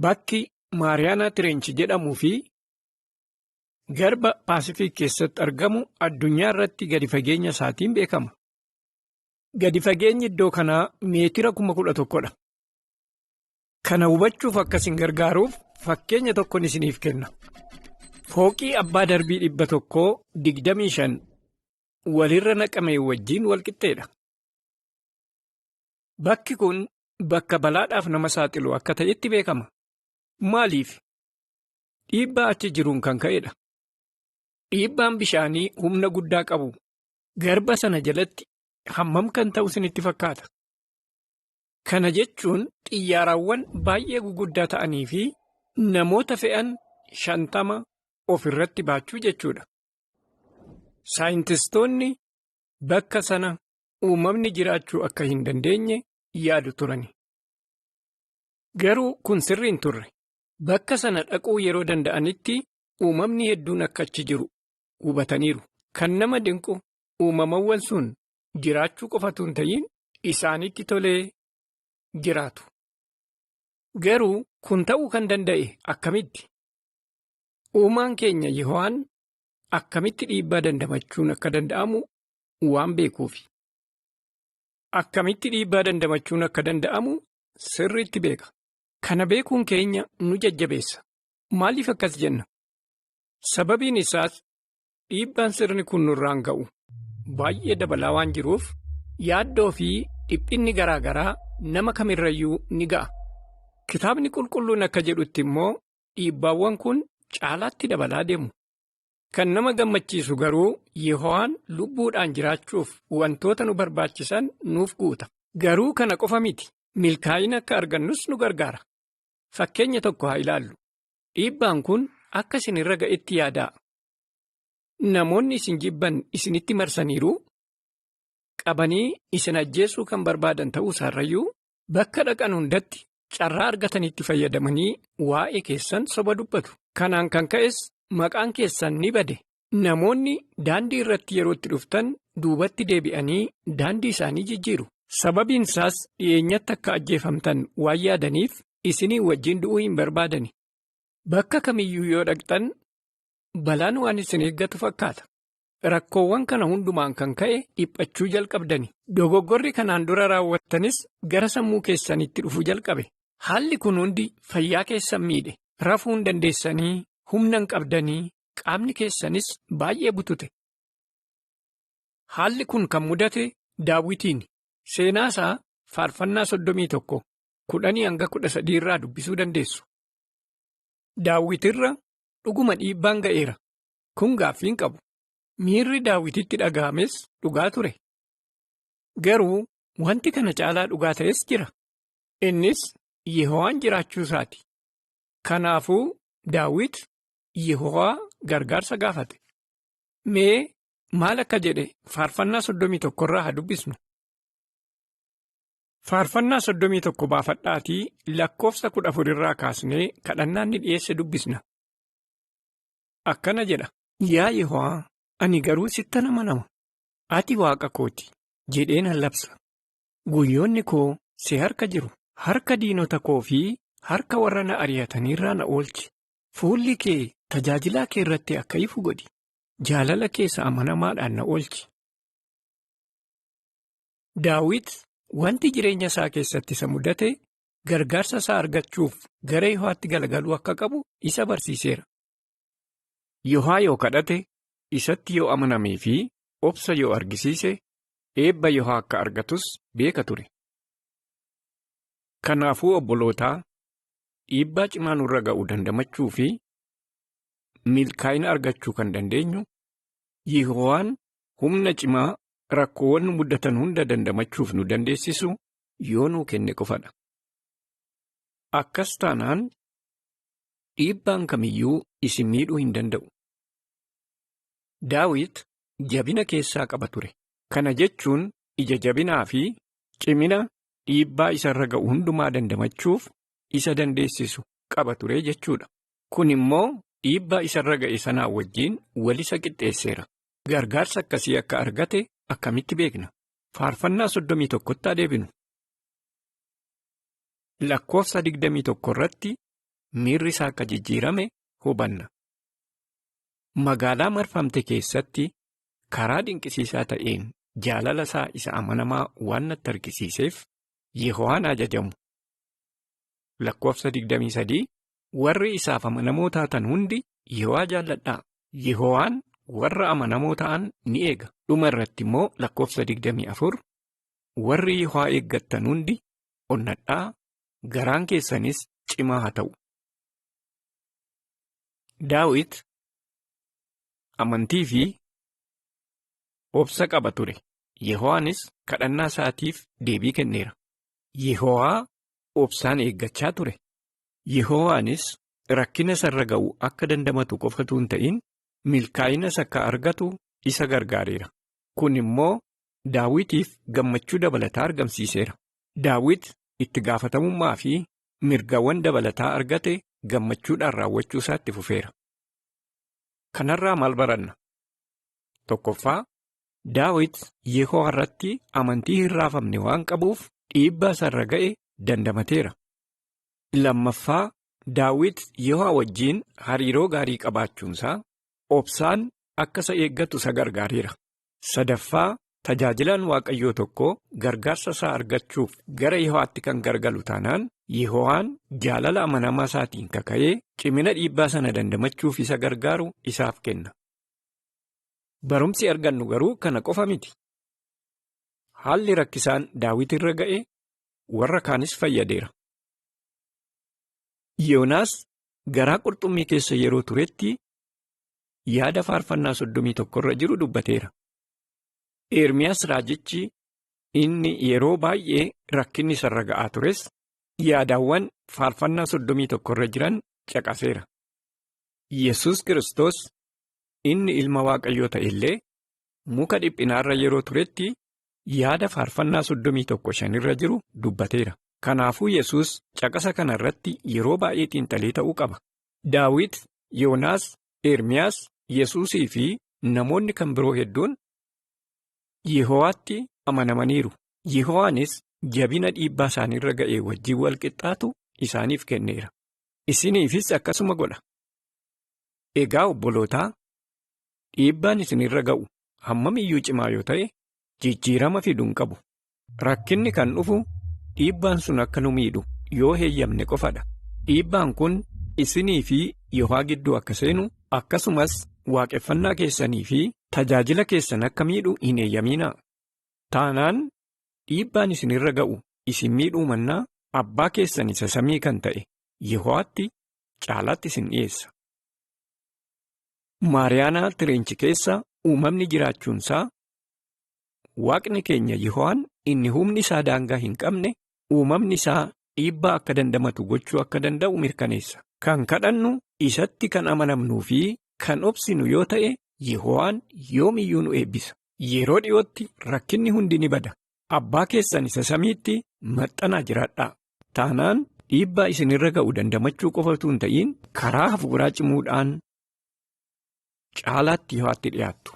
Bakki Maariyaanaa Tireenchi jedhamuu fi garba Paasifiik keessatti argamu addunyaa irratti gadi fageenya isaatiin beekama. Gadi fageenyi iddoo kanaa meetira 11,000dha. Kana hubachuuf akkasin gargaaruuf fakkeenya tokkoon isiniif kenna. Fooqii abbaa darbii 125 walirra naqamee wajjin walqixxeedha. Bakki kun bakka balaadhaaf nama saaxilu akka ta'etti beekama. Maaliif? Dhiibbaa achi jiruun kan ka'edha. Dhiibbaan bishaanii humna guddaa qabu garba sana jalatti hammam kan ta'u isinitti fakkaata. Kana jechuun xiyyaarawwan baay'ee guguddaa ta'anii fi namoota fe'an 50 ofirratti baachuu jechuudha. Saayintistoonni bakka sana uumamni jiraachuu akka hin dandeenye yaadu turani. Garuu kun sirrii hin turre. Bakka sana dhaquu yeroo danda'anitti uumamni hedduun akka achi jiru hubataniiru. Kan nama dinqu uumamawwan sun jiraachuu qofatu hin ta'in isaanitti tolee jiraatu. Garuu kun ta'uu kan danda'e akkamitti? Uumaan keenya Yehoowaan akkamitti dhiibbaa dandamachuun akka danda'amu waan beekuufi. Akkamitti dhiibbaa dandamachuun akka danda'amu sirriitti beeka. Kana beekuun keenya nu jajjabeessa. Maaliif akkas jenna? Sababiin isaas dhiibbaan sirni kun nurraan ga'u baay'ee dabalaa waan jiruuf yaaddoo fi dhiphinni garaa garaa nama kamirrayyuu ni ga'a. Kitaabni qulqulluun akka jedhutti immoo dhiibbaawwan kun caalaatti dabalaa deemu. Kan nama gammachiisu garuu Yehoowaan lubbuudhaan jiraachuuf wantoota nu barbaachisan nuuf guuta. Garuu kana qofa miti. Milkaa'ina akka argannus nu gargaara. Fakkeenya tokko haa ilaallu. Dhiibbaan kun akka isin irra ga'etti yaadaa. Namoonni isin jibban isinitti marsaniiru. Qabanii isin ajjeesuu kan barbaadan ta'uu isaarrayyuu bakka dhaqan hundatti carraa argatanitti fayyadamanii waa'ee keessan soba dubbatu. Kanaan kan ka'es maqaan keessan ni bade. Namoonni daandii irratti yeroo itti dhuftan duubatti deebi'anii daandii isaanii jijjiiru. Sababiin isaas dhiyeenyatti akka ajjeefamtan waan yaadaniif isinii wajjin du'uu hin barbaadani. Bakka kamiyyuu yoo dhaqxan balaan waan isin eeggatu fakkaata. Rakkoowwan kana hundumaan kan ka'e dhiphachuu jalqabdani. Dogoggorri kanaan dura raawwattanis gara sammuu keessanitti dhufuu jalqabe. Haalli kun hundi fayyaa keessan miidhe. Rafuu hin dandeessanii, humna hin qabdanii, qaamni keessanis baay'ee butute. Haalli kun kan mudate Daawitiini. Seenaa isaa faarfannaa 31 10-13 irraa dubbisuu dandeessu. Daawitirra dhuguma dhiibbaan ga'eera. Kun gaaffii hin qabu. Miirri Daawititti dhaga'ames dhugaa ture. Garuu wanti kana caalaa dhugaa ta'es jira. Innis Yehoowaan jiraachuu isaati. Kanaafuu Daawit Yehoowaa gargaarsa gaafate. Mee maal akka jedhe faarfannaa 31 irraa haa dubbisnu. Faarfannaa 31 baafadhaatii lakkoofsa 14 irraa kaasnee kadhannaa ni dhiyeesse dubbisna. Akkana jedha. Yaa Yehoowaa, ani garuu sittan amanama. Ati Waaqa kooti jedheen labsa. Guyyoonni koo si harka jiru. Harka diinota koo fi harka warra na ari'ataniirraa na oolchi. Fuulli kee tajaajilaa kee irratti akka ifu godhi. Jaalala keessa amanamaadhaan na oolchi. Daawit wanti jireenya isaa keessatti isa mudate gargaarsa isaa argachuuf gara Yehowaatti galagaluu akka qabu isa barsiiseera. Yehoowaa yoo kadhate, isatti yoo amanamee fi obsa yoo argisiise, eebba Yehoowaa akka argatus beeka ture. Kanaafuu obbolootaa, dhiibbaa cimaa nurra ga'uu dandamachuu fi milkaa'ina argachuu kan dandeenyu Yehoowaan humna cimaa rakkoowwan nu muddatan hunda dandamachuuf nu dandeessisu yoo nuu kenne qofadha. Akkas taanaan dhiibbaan kamiyyuu isin miidhuu hin danda'u. Daawit jabina keessaa qaba ture. Kana jechuun ija jabinaa fi cimina dhiibbaa isarra ga'u hundumaa dandamachuuf isa dandeessisu qaba ture jechuudha. Kun immoo dhiibbaa isarra ga'e sanaa wajjin wal isa qixxeesseera. Gargaarsa akkasii akka argate akkamitti beekna? Faarfannaa 31tti deebinu. Lakkoofsa 21 irratti miirri isaa akka jijjiirame hubanna. Magaalaa marfamte keessatti karaa dinqisiisaa ta'een jaalala isaa isa amanamaa waan natti argisiiseef Yehoowaan ajajamu. Lakkoofsa 23 warri isaaf amanamoo taatan hundi Yehoowaa jaalladhaa. Yehoowaan warra amanamoo ta'an ni eega. Dhuma irratti immoo lakkoofsa 24 warri Yehoowaa eeggattan hundi onnadhaa, garaan keessanis cimaa haa ta'u. Daawit amantii fi obsa qaba ture. Yehoowaanis kadhannaa isaatiif deebii kenneera. Yehoowaa obsaan eeggachaa ture. Yehoowaanis rakkina isarra ga'u akka dandamatu qofatu hin ta'in milkaa'inas akka argatu isa gargaareera. Kun immoo Daawitiif gammachuu dabalataa argamsiiseera. Daawit itti gaafatamummaa fi mirgawwan dabalataa argate gammachuudhaan raawwachuu isaatti fufeera. Kanarraa maal baranna? Tokkoffaa, Daawit Yehoowaa irratti amantii hin raafamne waan qabuuf dhiibbaa isarra ga'e dandamateera. Lammaffaa, Daawit Yehoowaa wajjiin hariiroo gaarii qabaachuunsaa obsaan akka isa eeggatu isa gargaareera. Sadaffaa, tajaajilaan Waaqayyoo tokko gargaarsa isaa argachuuf gara Yehoowaatti kan gargalu taanaan Yehoowaan jaalala amanamaa isaatiin kaka'ee cimina dhiibbaa sana dandamachuuf isa gargaaru isaaf kenna. Barumsi argannu garuu kana qofa miti. Haalli rakkisaan Daawit irra ga'e warra kaanis fayyadeera. Yoonaas garaa qurxummii keessa yeroo turetti yaada faarfannaa 31 irra jiru dubbateera. Ermiyaas raajichi inni yeroo baay'ee rakkinni isarra ga'aa tures yaadawwan faarfannaa 31 irra jiran caqaseera. Yesus Kiristoos inni ilma Waaqayyoo ta'e illee muka dhiphinaarra yeroo turetti yaada faarfannaa 31 irra jiru dubbateera. Kanaafuu Yesus caqasa kana irratti yeroo baay'ee xiinxalee ta'uu qaba. Daawit, Yoonaas, Ermiyaas, Yesuusii fi namoonni kan biroo hedduun Yehoowaatti amanamaniiru. Yehoowaanis jabina dhiibbaa isaaniirra ga'ee wajjin wal qixxaatu isaaniif kenneera. Isiniifis akkasuma godha. Egaa obbolootaa, dhiibbaan isinirra ga'u hammam iyyuu cimaa yoo ta'e jijjiirama fiduu hin qabu. Rakkinni kan dhufu dhiibbaan sun akka nu miidhu yoo heeyyamne qofadha. Dhiibbaan kun isinii fi Yehoowaa gidduu akka seenu akkasumas waaqeffannaa keessanii fi tajaajila keessan akka miidhu hin eeyyaminaa. Taanaan dhiibbaan isinirra ga'u isin miidhuu mannaa abbaa keessan isa samii kan ta'e Yehoowaatti caalaatti isin dhiyeessa. Maariyaanaa Tireenchi keessa uumamni jiraachuunsaa Waaqni keenya Yehoowaan inni humni isaa daangaa hin qabne uumamni isaa dhiibbaa akka dandamatu gochuu akka danda'u mirkaneessa. Kan kadhannu isatti kan amanamnuu fi kan obsinu yoo ta'e Yehoowaan yoomiyyuu nu eebbisa. Yeroo dhiyootti rakkinni hundi ni bada. Abbaa keessan isa samiitti maxxanaa jiraadhaa. Taanaan dhiibbaa isinirra ga'u dandamachuu qofatu hin ta'in karaa hafuuraa cimuudhaan caalaatti Yehoowaatti dhiyaattu.